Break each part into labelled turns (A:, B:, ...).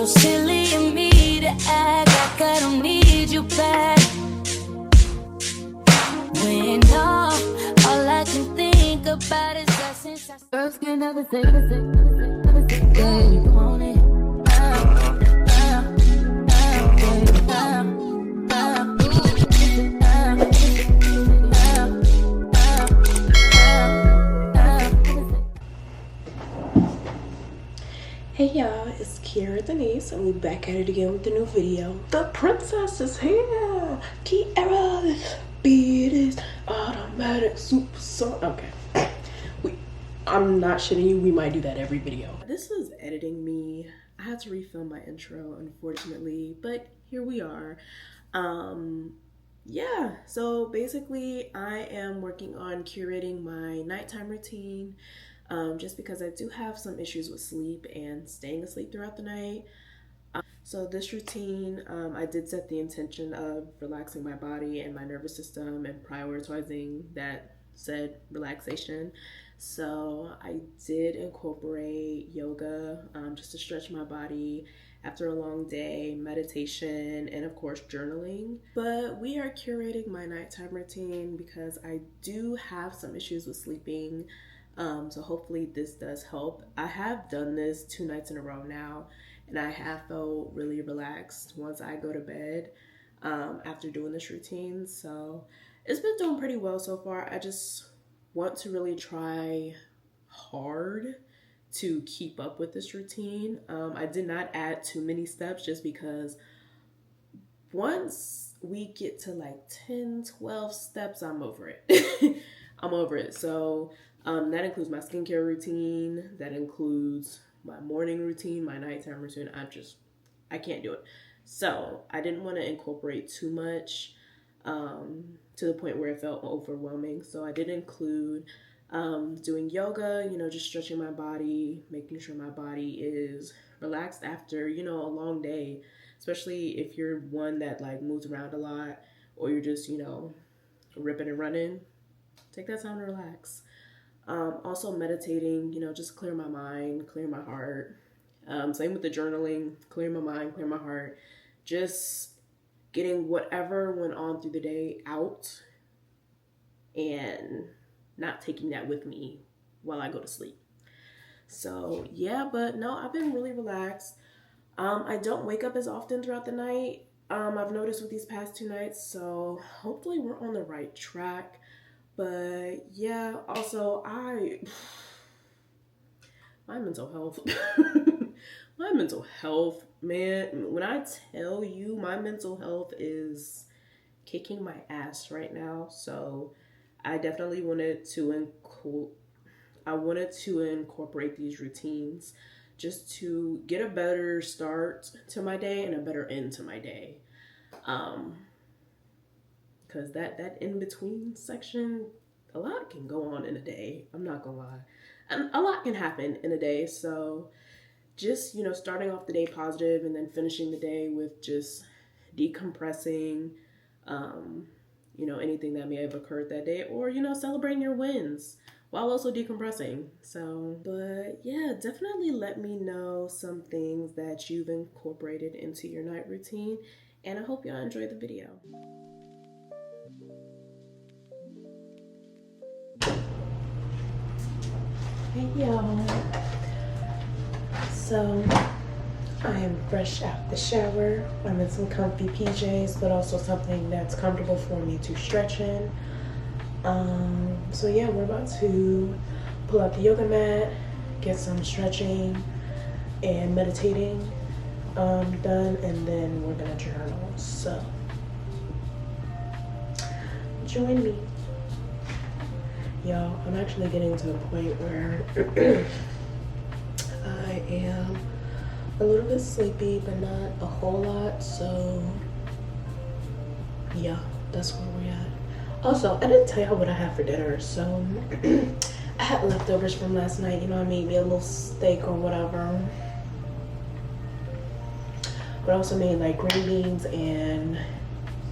A: so silly of me to act like I don't need you back. When all I can think about is that since I girls can never say, yeah, you want it.
B: Hey y'all, it's Kiara Denise and we back at it again with the new video. The princess is here! Kiara, this beat is automatic super song. Okay. I'm not shitting you, we might do that every video. This is editing me. I had to refilm my intro, unfortunately, but here we are. Yeah, so basically I am working on curating my nighttime routine. Just because I do have some issues with sleep and staying asleep throughout the night. So this routine, I did set the intention of relaxing my body and my nervous system and prioritizing that said relaxation. So I did incorporate yoga just to stretch my body after a long day, meditation, and of course journaling. But we are curating my nighttime routine because I do have some issues with sleeping. So hopefully this does help. I have done this 2 nights in a row now, and I have felt really relaxed once I go to bed after doing this routine. So it's been doing pretty well so far. I just want to really try hard to keep up with this routine. I did not add too many steps just because once we get to like 10, 12 steps, I'm over it. I'm over it. So that includes my skincare routine. That includes my morning routine, my nighttime routine. I can't do it. So I didn't want to incorporate too much to the point where it felt overwhelming. So I did include doing yoga, just stretching my body, making sure my body is relaxed after, a long day, especially if you're one that like moves around a lot or you're just, ripping and running. Take that time to relax. Also meditating, just clear my mind, clear my heart. Same with the journaling, clear my mind, clear my heart. Just getting whatever went on through the day out and not taking that with me while I go to sleep. So yeah, but no, I've been really relaxed. I don't wake up as often throughout the night. I've noticed with these past 2 nights, so hopefully we're on the right track. But yeah, also my mental health, man, when I tell you my mental health is kicking my ass right now. So I definitely wanted to incorporate these routines just to get a better start to my day and a better end to my day. Because that in-between section, a lot can go on in a day. I'm not gonna lie. And a lot can happen in a day. So just, starting off the day positive and then finishing the day with just decompressing, anything that may have occurred that day, or, celebrating your wins while also decompressing. So, but yeah, definitely let me know some things that you've incorporated into your night routine. And I hope y'all enjoyed the video. Hey y'all, so I am fresh out the shower. I'm in some comfy PJs, but also something that's comfortable for me to stretch in. So yeah, we're about to pull out the yoga mat, get some stretching and meditating done, and then we're gonna journal. So join me. Y'all, I'm actually getting to a point where I am a little bit sleepy, but not a whole lot. So yeah, that's where we're at. Also, I didn't tell y'all what I had for dinner. So I had leftovers from last night. I made me a little steak or whatever. But I also made like green beans and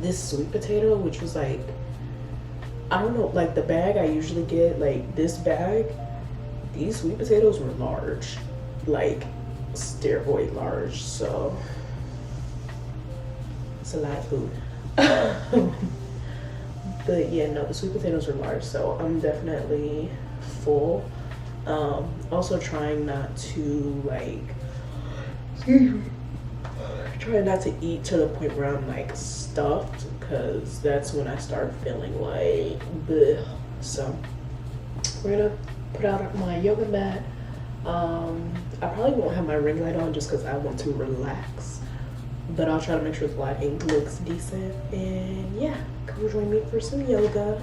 B: this sweet potato, which was like, I don't know, like the bag I usually get, like this bag, these sweet potatoes were large. Like steroid large, so it's a lot of food. But yeah, no, the sweet potatoes are large, so I'm definitely full. Also trying not to trying not to eat to the point where I'm like stuffed, because that's when I start feeling like bleh. So we're gonna put out my yoga mat. I probably won't have my ring light on just because I want to relax, but I'll try to make sure the lighting looks decent. And yeah, come join me for some yoga.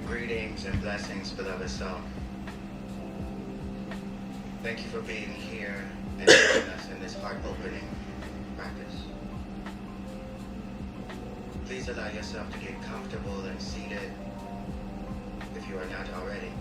C: Greetings and blessings, beloved soul. Thank you for being here and joining us in this heart-opening practice. Please allow yourself to get comfortable and seated if you are not already.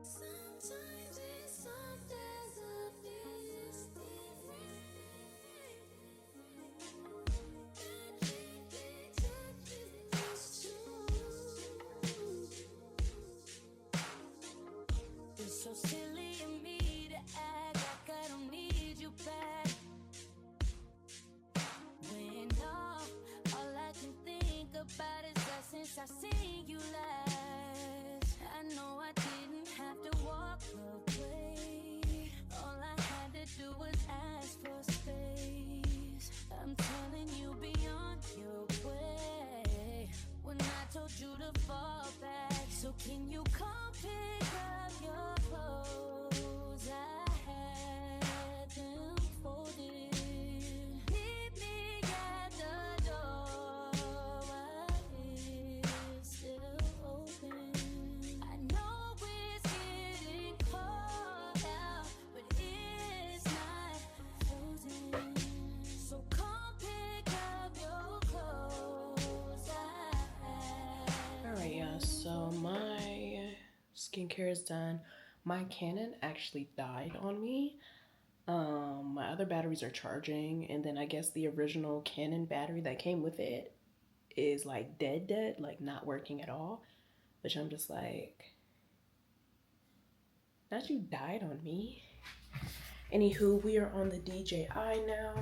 A: Sometimes it's soft as a distant it's so silly of me to act like I don't need you back. When all I can think about is that since I seen you last, I know I didn't have to walk away. All I had to do was ask for space. I'm telling you, be on your way. When I told you to fall back, so can you come pick up your clothes? I had them folded. Meet me at the door.
B: skincare is done. My Canon actually died on me. My other batteries are charging, and then I guess the original Canon battery that came with it is like dead, like not working at all. Which I'm just like, not you died on me. Anywho, we are on the DJI now.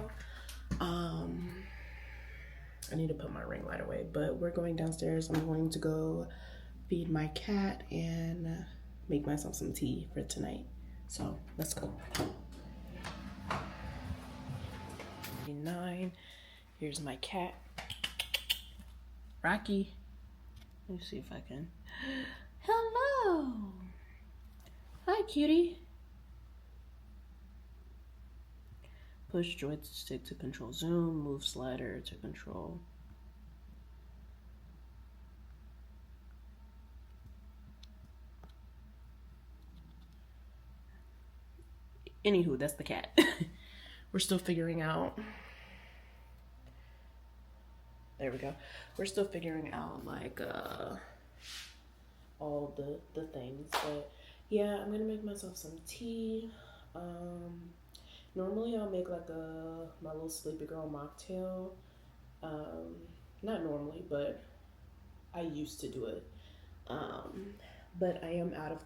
B: I need to put my ring light away, but we're going downstairs. I'm going to go feed my cat and make myself some tea for tonight. So let's go. 9. Here's my cat, Rocky. Let me see if I can. Hello. Hi, cutie. Push joystick to control zoom, move slider to control. Anywho, that's the cat. We're still figuring out. There we go. We're still figuring out like all the things, but yeah, I'm gonna make myself some tea. Normally I'll make like my little sleepy girl mocktail. Not normally, but I used to do it. But I am out of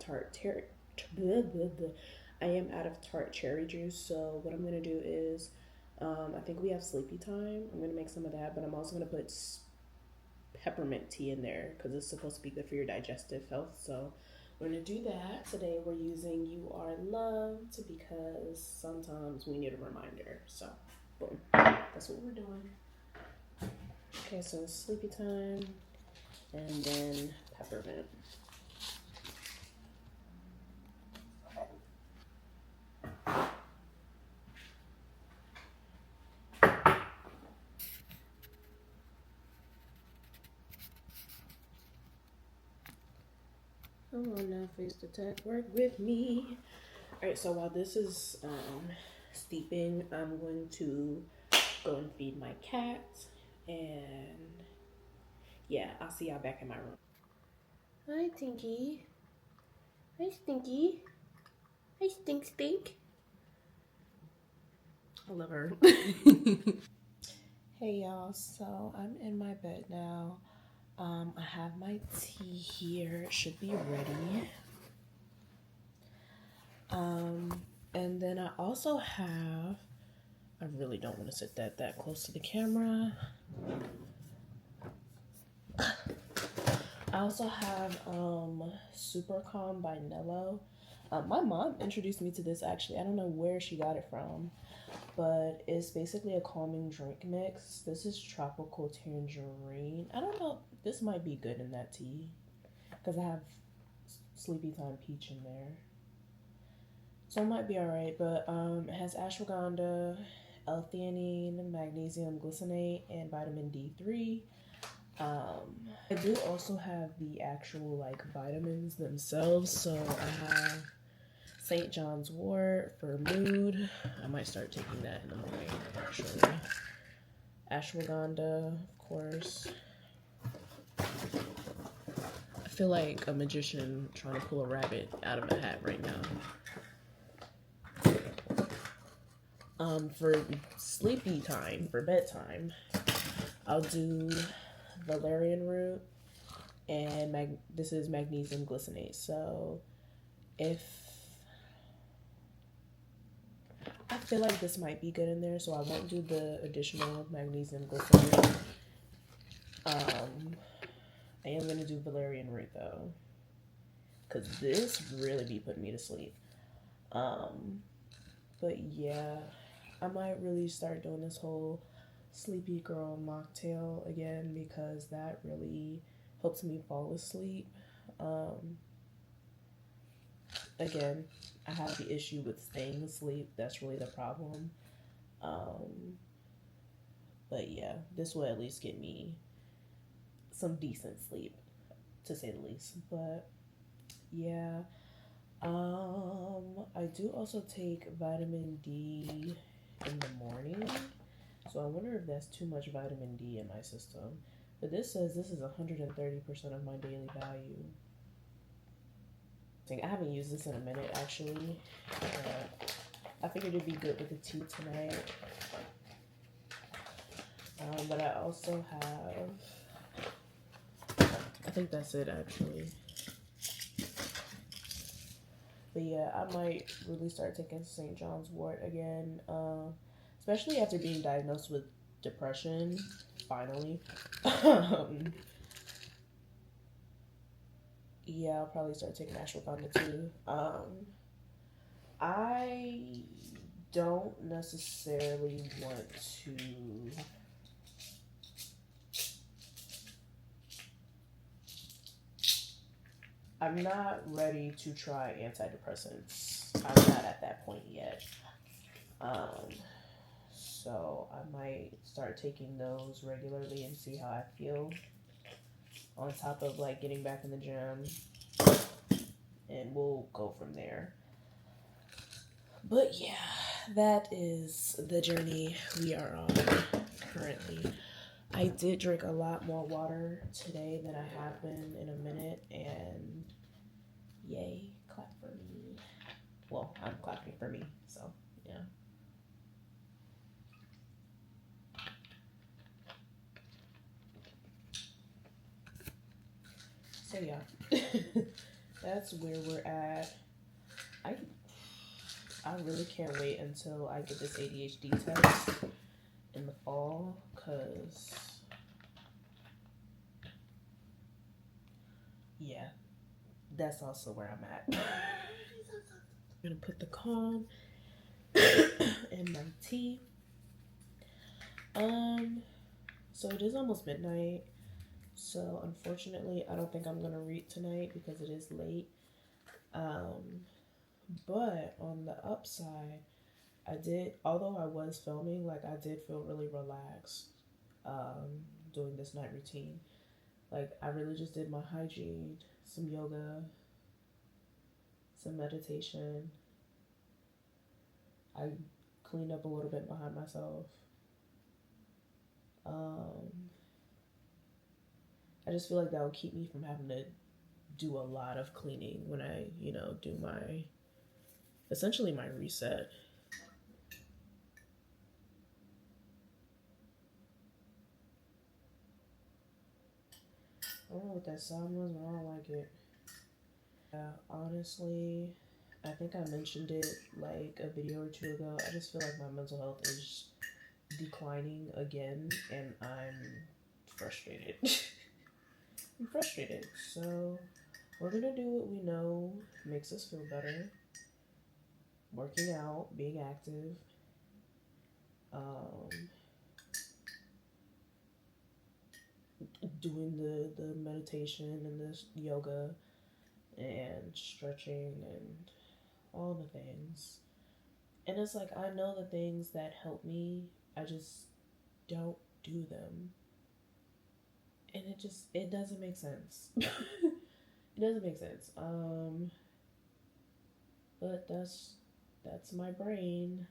B: I am out of tart cherry juice. So what I'm gonna do is, I think we have sleepy time. I'm gonna make some of that, but I'm also gonna put peppermint tea in there because it's supposed to be good for your digestive health. So we're gonna do that. Today we're using You Are Loved because sometimes we need a reminder. So boom, that's what we're doing. Okay, so sleepy time and then peppermint. Come on now, face the tech, work with me. All right, so while this is steeping, I'm going to go and feed my cat, and yeah, I'll see y'all back in my room. Hi, Tinky. Hi, Stinky. Hi, Stink. I love her. Hey, y'all. So I'm in my bed now. I have my tea here. It should be ready. And then I also have, I really don't want to sit that close to the camera. I also have Super Calm by Nello. My mom introduced me to this actually. I don't know where she got it from, but it's basically a calming drink mix. This is tropical tangerine. I don't know. This might be good in that tea because I have sleepy time peach in there. So it might be alright, but it has ashwagandha, L-theanine, magnesium glycinate, and vitamin D3. I do also have the actual like vitamins themselves. So I have St. John's wort for mood. I might start taking that in the morning actually. Ashwagandha, of course. I feel like a magician trying to pull a rabbit out of a hat right now. For sleepy time, for bedtime, I'll do valerian root, and this is magnesium glycinate. So if I feel like this might be good in there, so I won't do the additional magnesium glycinate. I am gonna do valerian root though, cause this really be putting me to sleep. But yeah, I might really start doing this whole sleepy girl mocktail again because that really helps me fall asleep. Again, I have the issue with staying asleep. That's really the problem. But yeah, this will at least get me some decent sleep, to say the least. But yeah, I do also take vitamin D in the morning. So I wonder if that's too much vitamin D in my system. But this says this is 130% of my daily value. I haven't used this in a minute actually. I figured it'd be good with the tea tonight. But I also have, I think that's it actually. But yeah, I might really start taking St. John's wort again, especially after being diagnosed with depression, finally. Yeah, I'll probably start taking ashwagandha too. I don't necessarily want to I'm not ready to try antidepressants. I'm not at that point yet. So I might start taking those regularly and see how I feel. On top of like getting back in the gym, and we'll go from there. But yeah, that is the journey we are on currently. I did drink a lot more water today than I have been in a minute, and yay, clap for me. Well, I'm clapping for me, so yeah. So yeah, that's where we're at. I really can't wait until I get this ADHD test in the fall, cause yeah, that's also where I'm at. I'm gonna put the calm in my tea. So it is almost midnight. So unfortunately, I don't think I'm gonna read tonight because it is late. But on the upside, although I was filming, like I did feel really relaxed doing this night routine. Like I really just did my hygiene, some yoga, some meditation. I cleaned up a little bit behind myself. I just feel like that will keep me from having to do a lot of cleaning when I, do essentially my reset. I don't know what that sound was, but I don't like it. Yeah, honestly, I think I mentioned it like a video or two ago. I just feel like my mental health is declining again, and I'm frustrated. I'm frustrated. So we're gonna do what we know makes us feel better. Working out, being active, doing the meditation and the yoga and stretching and all the things. And it's like I know the things that help me, I just don't do them. And it doesn't make sense. It doesn't make sense. But that's my brain.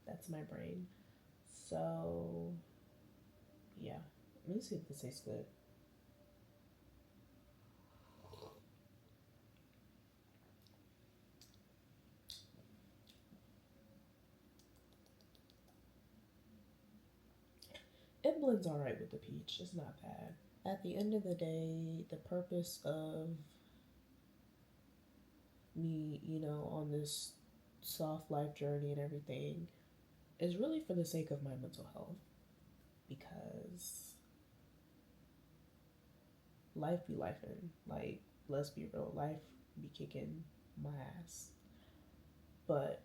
B: That's my brain. So yeah. Let me see if this tastes good. It blends alright with the peach. It's not bad. At the end of the day, the purpose of me, on this soft life journey and everything is really for the sake of my mental health. Because life be lifing. Like, let's be real, life be kicking my ass. But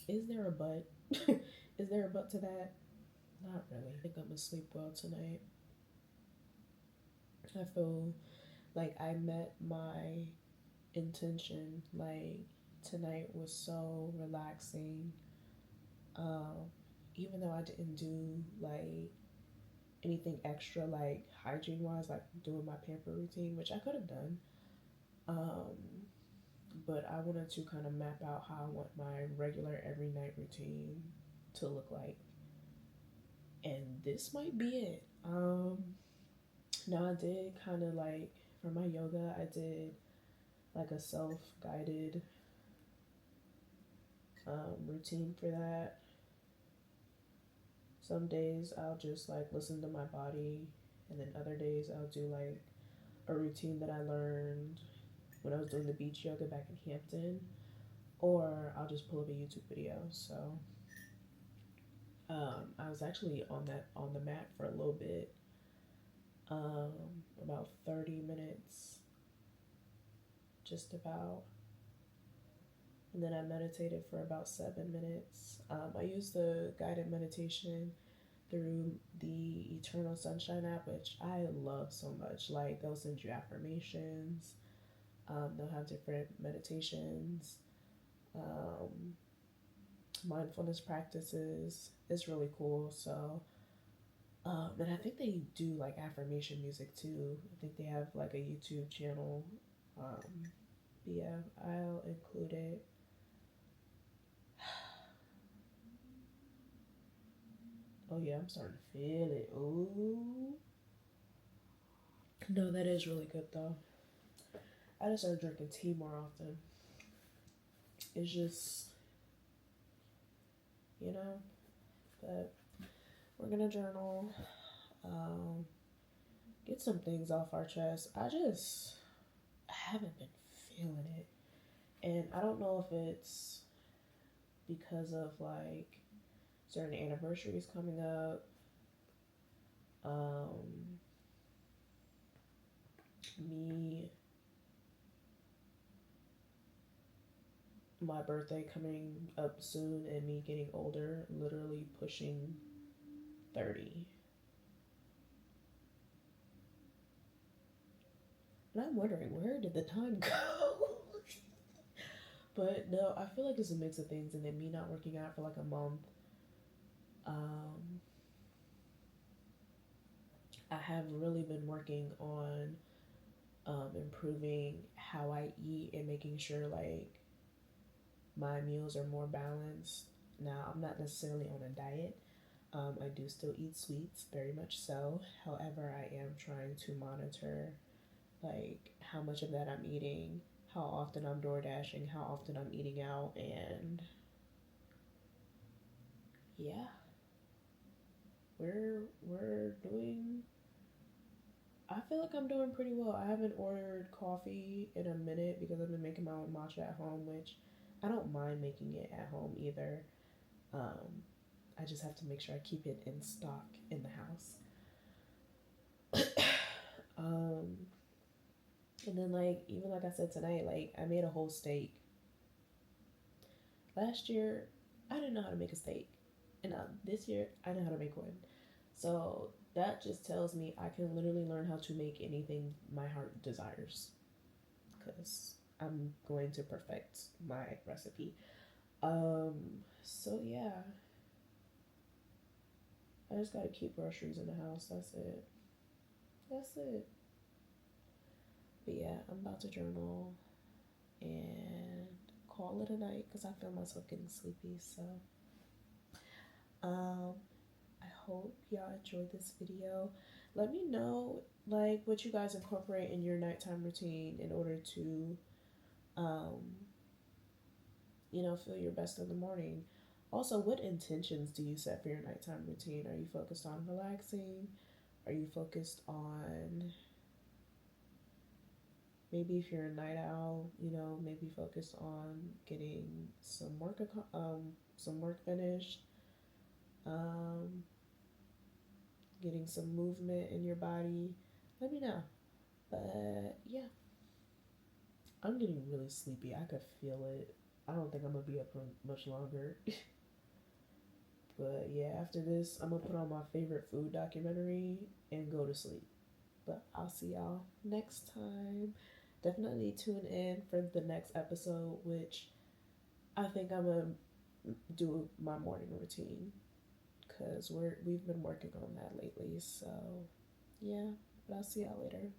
B: is there a but? Is there a but to that? Not really. I think I'm gonna sleep well tonight. I feel like I met my intention. Like tonight was so relaxing. Even though I didn't do like anything extra, like hygiene wise, like doing my pamper routine, which I could have done. But I wanted to kind of map out how I want my regular every night routine to look like. And this might be it. Now I did kind of like for my yoga, I did like a self-guided routine for that. Some days I'll just like listen to my body, and then other days I'll do like a routine that I learned when I was doing the beach yoga back in Hampton, or I'll just pull up a YouTube video. So I was actually on the mat for a little bit, about 30 minutes, just about, and then I meditated for about 7 minutes. I used the guided meditation through the Eternal Sunshine app, which I love so much. Like they'll send you affirmations, they'll have different meditations, um, mindfulness practices. It's really cool. So, and I think they do like affirmation music too. I think they have like a YouTube channel. Um, but yeah, I'll include it. Oh yeah, I'm starting to feel it. Ooh. No, that is really good though. I just started drinking tea more often. It's just, you know, but we're gonna journal, um, get some things off our chest. I haven't been feeling it. And I don't know if it's because of like certain anniversaries coming up. Um, me, my birthday coming up soon, and me getting older, literally pushing 30. And I'm wondering, where did the time go? But no, I feel like it's a mix of things, and then me not working out for like a month. Um, I have really been working on improving how I eat and making sure like my meals are more balanced. Now, I'm not necessarily on a diet. I do still eat sweets, very much so. However, I am trying to monitor like how much of that I'm eating, how often I'm door dashing, how often I'm eating out, and yeah, we're doing. I feel like I'm doing pretty well. I haven't ordered coffee in a minute because I've been making my own matcha at home, which I don't mind making it at home either. Um, I just have to make sure I keep it in stock in the house. Um, and then like even like I said tonight, like I made a whole steak. Last year, I didn't know how to make a steak, and this year I know how to make one. So that just tells me I can literally learn how to make anything my heart desires, because I'm going to perfect my recipe. Um, so yeah, I just gotta keep groceries in the house. That's it. That's it. But yeah, I'm about to journal and call it a night because I feel myself getting sleepy. So, um, I hope y'all enjoyed this video. Let me know like what you guys incorporate in your nighttime routine in order to, um, feel your best in the morning. Also, what intentions do you set for your nighttime routine? Are you focused on relaxing? Are you focused on maybe if you're a night owl, maybe focus on getting some work finished, um, getting some movement in your body. Let me know. But yeah, I'm getting really sleepy. I could feel it. I don't think I'm gonna be up for much longer. But yeah, after this, I'm gonna put on my favorite food documentary and go to sleep. But I'll see y'all next time. Definitely tune in for the next episode, which I think I'm gonna do my morning routine because we've been working on that lately. So yeah, but I'll see y'all later.